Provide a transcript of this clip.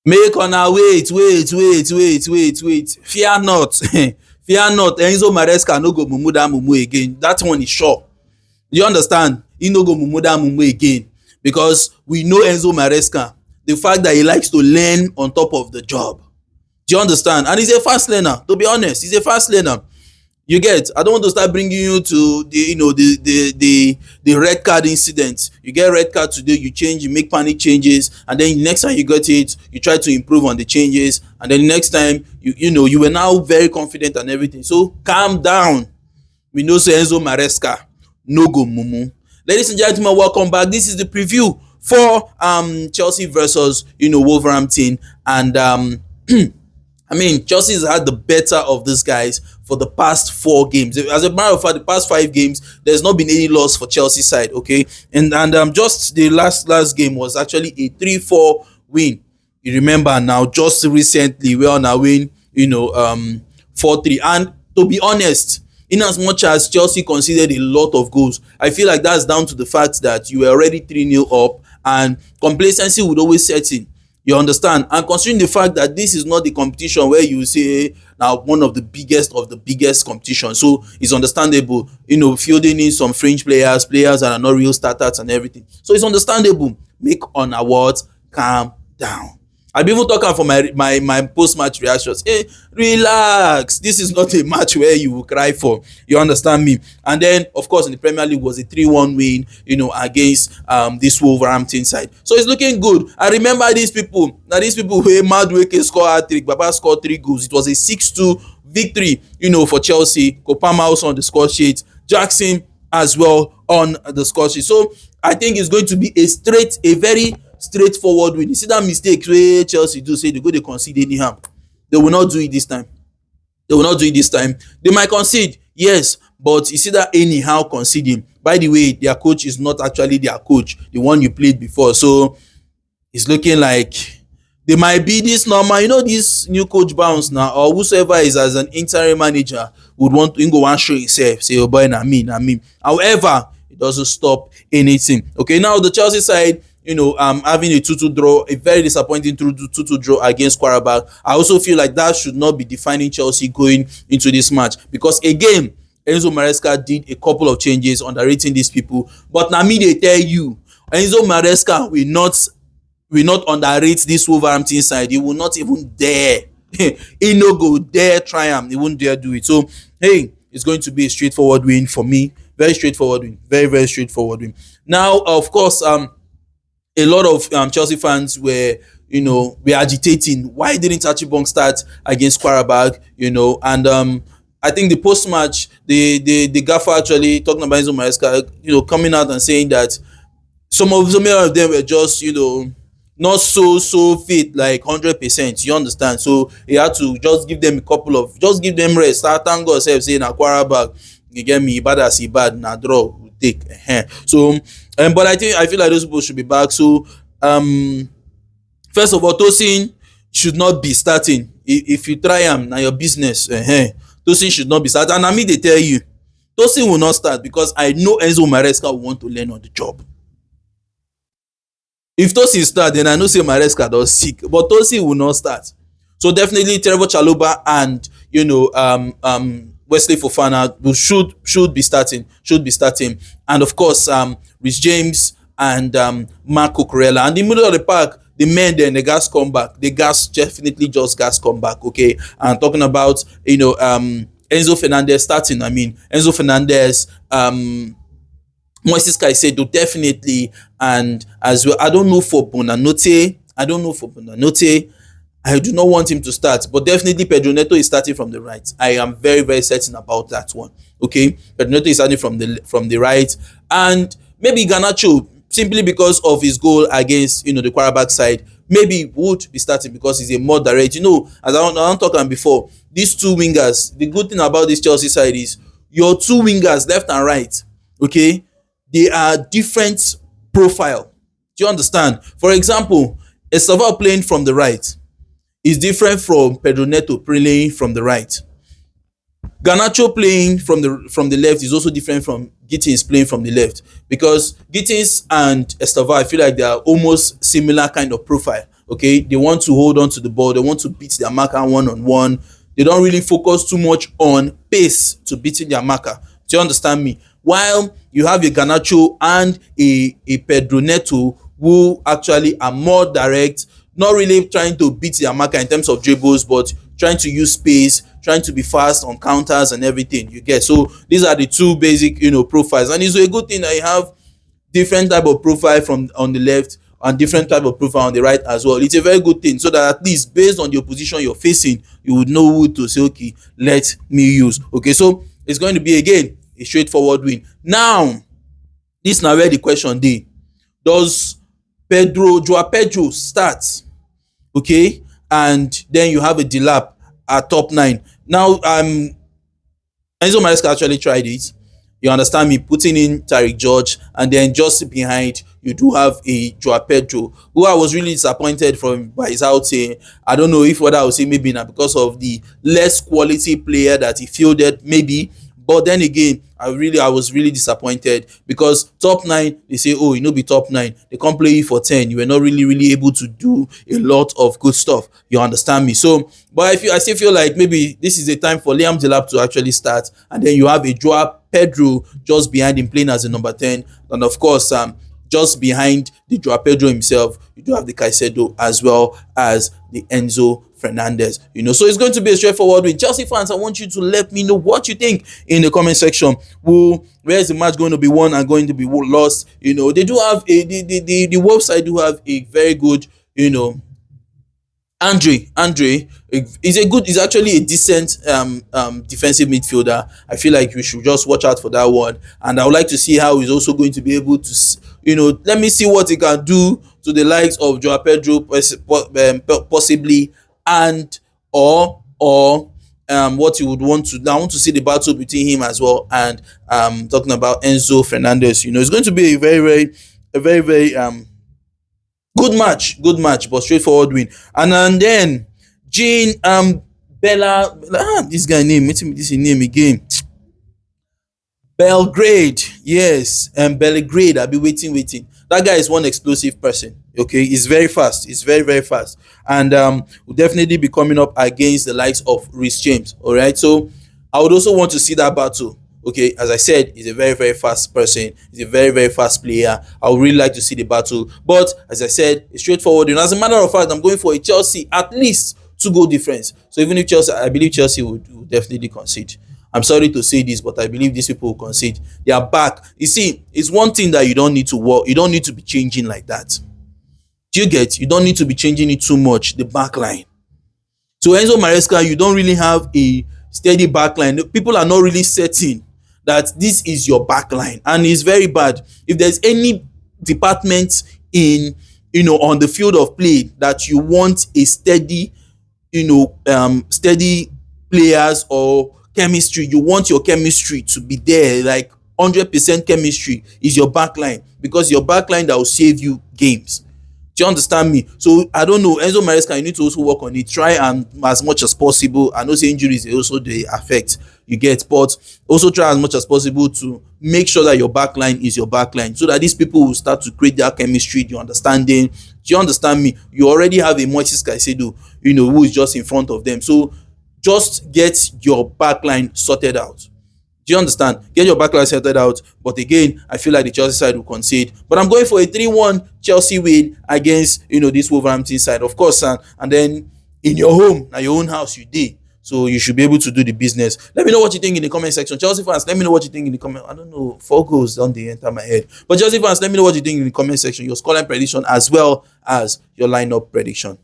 Make una wait. Fear not. Fear not. Enzo Maresca no go mumu that mumu again. That one is sure. You understand? He no go mumu that mumu again. Because we know Enzo Maresca. The fact that he likes to learn on top of the job. Do you understand? And he's a fast learner. To be honest, he's a fast learner. You get? I don't want to start bringing you to the the red card incident. You get red card today, you change, you make panic changes, and then next time you got it, you try to improve on the changes, and then next time you were now very confident and everything. So calm down. We know say Enzo Maresca no go mumu. Ladies and gentlemen, welcome back. This is the preview for Chelsea versus Wolverhampton, and I mean, Chelsea's had the better of these guys for the past 4 games. As a matter of fact, the past 5 games, there's not been any loss for Chelsea side, okay? And just the last game was actually a 3-4 win. You remember now, just recently, we're on a win, 4-3. And to be honest, in as much as Chelsea conceded a lot of goals, I feel like that's down to the fact that you were already 3-0 up and complacency would always set in. You understand? And considering the fact that this is not the competition where you say now one of the biggest competition, so it's understandable, fielding in some fringe players that are not real starters and everything. So it's understandable. Make on awards, calm down. I've even talking for my post-match reactions. Hey, relax. This is not a match where you will cry for. You understand me? And then, of course, in the Premier League was a 3-1 win, against this Wolverhampton side. So it's looking good. I remember these people. Now, these people who Madueke scored hat-trick. Baba scored 3 goals. It was a 6-2 victory, for Chelsea. Kopama also on the score sheet. Jackson as well on the score sheet. So I think it's going to be a very straightforward win. You see that mistake wey Chelsea do, say they go dey concede anyhow. They will not do it this time. They might concede, yes, but you see that anyhow conceding. By the way, their coach is not actually their coach, the one you played before. So it's looking like they might be this normal. This new coach bounce now, or whosoever is as an interim manager would want to go and show himself. Say, oh boy, na me. However, it doesn't stop anything. Okay, now the Chelsea side, having a 2-2 draw, a very disappointing 2-2 draw against Qarabağ. I also feel like that should not be defining Chelsea going into this match, because again, Enzo Maresca did a couple of changes, underrating these people. But now me they tell you, Enzo Maresca will not underrate this Wolverhampton side. He will not even dare. He no go dare try him. He won't dare do it. So hey, it's going to be a straightforward win for me. Very straightforward win. Very, very straightforward win. Now, of course, a lot of Chelsea fans were agitating. Why didn't Achibong start against Qarabağ? And I think the post-match, the gaffer actually talking about Enzo Maresca, coming out and saying that some of them were just, not so fit, like 100%. You understand? So he had to just give them give them rest. Thank God, saying na Qarabağ, you get me, bad as he bad, na draw. Take so but I feel like those people should be back. So first of all, Tosin should not be starting. If you try him, now your business. Tosin should not be starting. And I mean, they tell you Tosin will not start, because I know Enzo Maresca will want to learn on the job. If Tosin start, then I know say Maresca does sick, but Tosin will not start. So definitely Trevor Chalobah and Wesley Fofana should be starting, and of course Rhys James and Marc Cucurella. And in the middle of the park, the men then, the gas come back. The gas definitely just gas come back. Okay, and talking about Enzo Fernandez starting. I mean Enzo Fernandez, Moises Caicedo definitely, and as well I don't know for Bonanote. I do not want him to start, but definitely Pedro Neto is starting from the right. I am very, very certain about that one. Okay, Pedro Neto is starting from the right, and maybe Garnacho, simply because of his goal against the Qarabağ side, maybe would be starting because he's a more direct. As I'm talking before, these two wingers. The good thing about this Chelsea side is your two wingers, left and right. Okay, they are different profile. Do you understand? For example, Estevao playing from the right is different from Pedro Neto playing from the right. Garnacho playing from the left is also different from Gittins playing from the left, because Gittins and Estevao, I feel like they are almost similar kind of profile. Okay, they want to hold on to the ball, they want to beat their marker one on one. They don't really focus too much on pace to beating their marker. Do you understand me? While you have a Garnacho and a Pedro Neto who actually are more direct, not really trying to beat their marker in terms of dribbles, but trying to use space, trying to be fast on counters and everything. You get, so these are the two basic, profiles, and it's a good thing that you have different type of profile from on the left and different type of profile on the right as well. It's a very good thing, so that at least based on the opposition you're facing, you would know who to say, okay, let me use. Okay, so it's going to be again a straightforward win. Now, this na where the question dey. Does João Pedro start? Okay, and then you have a Delap at top 9. Now, Enzo Maresca actually tried it. You understand me? Putting in Tariq George, and then just behind you do have a João Pedro, who I was really disappointed by his outing. I don't know if what I would say maybe now because of the less quality player that he fielded, maybe. But then again, I was really disappointed because top 9, they say, oh, you know, be top 9. They can't play you for 10. You were not really able to do a lot of good stuff. You understand me? So, but I still feel like maybe this is a time for Liam Delap to actually start, and then you have a João Pedro just behind him playing as a number 10, and of course, just behind the João Pedro himself, you do have the Caicedo as well as the Enzo Fernandez. So it's going to be a straightforward win. Chelsea fans, I want you to let me know what you think in the comment section. Where is the match going to be won and going to be lost? They do have the website do have a very good, Andre is actually a decent defensive midfielder. I feel like we should just watch out for that one, and I would like to see how he's also going to be able to, let me see what he can do to the likes of João Pedro possibly, and or what you would want to. I want to see the battle between him as well, and talking about Enzo Fernandez. It's going to be a very good match, but straightforward win. And then Jean Bella, this guy name, what's this name again? Belgrade, yes, and Belgrade. I'll be waiting. That guy is one explosive person. Okay, he's very fast. He's very fast, and will definitely be coming up against the likes of Reece James. All right, so I would also want to see that battle. Okay, as I said, he's a very fast person. He's a very fast player. I would really like to see the battle, but as I said, it's straightforward. As a matter of fact, I'm going for a Chelsea at least 2-goal difference. So even if I believe Chelsea would definitely concede. I'm sorry to say this, but I believe these people will concede. They are back. You see, it's one thing that you don't need to work. You don't need to be changing like that. Do you get? You don't need to be changing it too much. The back line. So Enzo Maresca, you don't really have a steady back line. People are not really certain that this is your back line, and it's very bad. If there's any department in on the field of play that you want a steady steady players or chemistry, you want your chemistry to be there, like 100% chemistry is your back line, because your back line that will save you games. Do you understand me? So I don't know, Enzo Maresca, you need to also work on it. Try and as much as possible. I know injuries also they affect, you get, but also try as much as possible to make sure that your back line is your back line, so that these people will start to create their chemistry, the understanding. Do you understand me? You already have a Moises Caicedo, who is just in front of them. So just get your back line sorted out. Do you understand? Get your backline sorted out. But again, I feel like the Chelsea side will concede. But I'm going for a 3-1 Chelsea win against, this Wolverhampton side. Of course, and then in your home, at your own house, you did. So you should be able to do the business. Let me know what you think in the comment section. Chelsea fans, let me know what you think in the comment. I don't know, 4 goals don't they enter my head. But Chelsea fans, let me know what you think in the comment section. Your scoreline prediction as well as your lineup prediction.